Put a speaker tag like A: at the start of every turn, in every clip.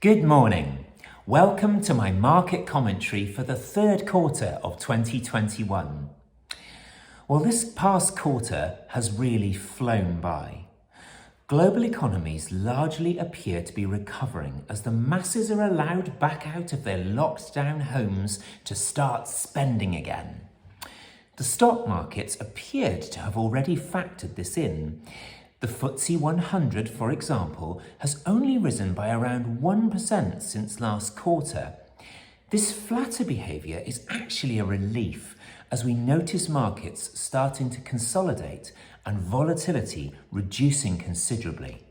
A: Good morning. Welcome to my market commentary for the third quarter of 2021. Well, this past quarter has really flown by. Global economies largely appear to be recovering as the masses are allowed back out of their locked down homes to start spending again. The stock markets appeared to have already factored this in. The FTSE 100, for example, has only risen by around 1% since last quarter. This flatter behaviour is actually a relief as we notice markets starting to consolidate and volatility reducing considerably.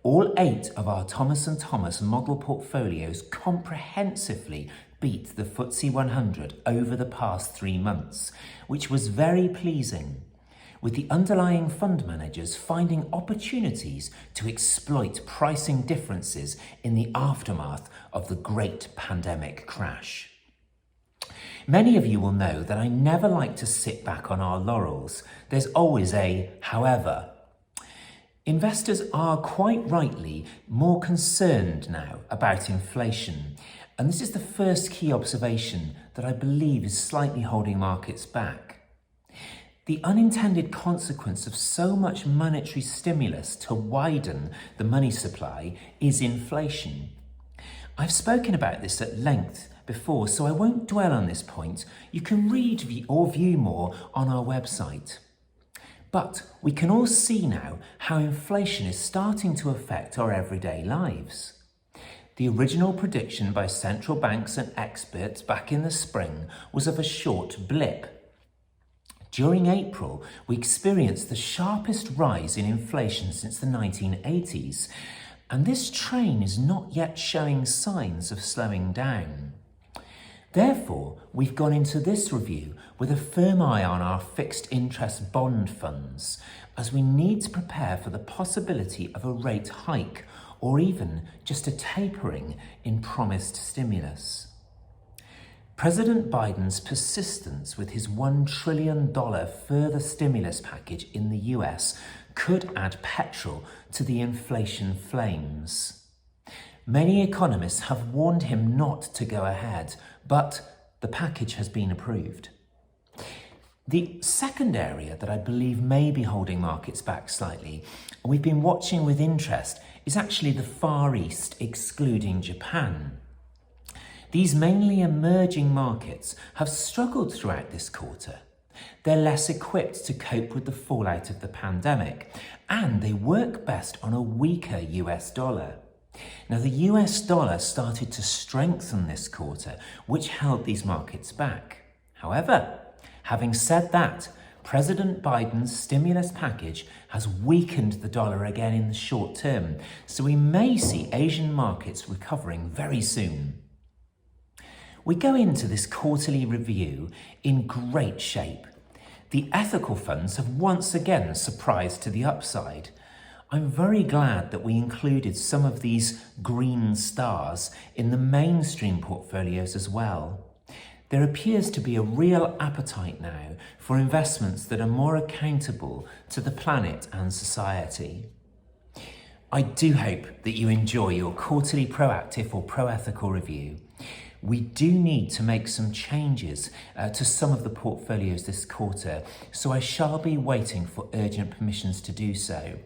A: All 8 of our Thomas & Thomas model portfolios comprehensively beat the FTSE 100 over the past 3 months, which was very pleasing, with the underlying fund managers finding opportunities to exploit pricing differences in the aftermath of the great pandemic crash. Many of you will know that I never like to sit back on our laurels. There's always a however. Investors are quite rightly more concerned now about inflation, and this is the first key observation that I believe is slightly holding markets back. The unintended consequence of so much monetary stimulus to widen the money supply is inflation. I've spoken about this at length before, so I won't dwell on this point. You can read or view more on our website. But we can all see now how inflation is starting to affect our everyday lives. The original prediction by central banks and experts back in the spring was of a short blip. During April, we experienced the sharpest rise in inflation since the 1980s, and this train is not yet showing signs of slowing down. Therefore, we've gone into this review with a firm eye on our fixed interest bond funds, as we need to prepare for the possibility of a rate hike or even just a tapering in promised stimulus. President Biden's persistence with his $1 trillion further stimulus package in the US could add petrol to the inflation flames. Many economists have warned him not to go ahead, but the package has been approved. The second area that I believe may be holding markets back slightly, and we've been watching with interest, is actually the Far East, excluding Japan. These mainly emerging markets have struggled throughout this quarter. They're less equipped to cope with the fallout of the pandemic, and they work best on a weaker US dollar. Now, the US dollar started to strengthen this quarter, which held these markets back. However, having said that, President Biden's stimulus package has weakened the dollar again in the short term, so we may see Asian markets recovering very soon. We go into this quarterly review in great shape. The ethical funds have once again surprised to the upside. I'm very glad that we included some of these green stars in the mainstream portfolios as well. There appears to be a real appetite now for investments that are more accountable to the planet and society. I do hope that you enjoy your quarterly proactive or pro-ethical review. We do need to make some changes to some of the portfolios this quarter, so I shall be waiting for urgent permissions to do so.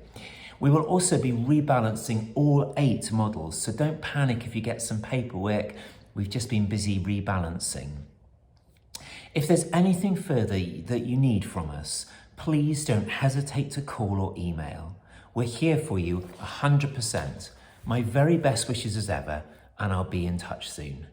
A: We will also be rebalancing all 8 models, so don't panic if you get some paperwork. We've just been busy rebalancing. If there's anything further that you need from us, please don't hesitate to call or email. We're here for you 100%. My very best wishes as ever, and I'll be in touch soon.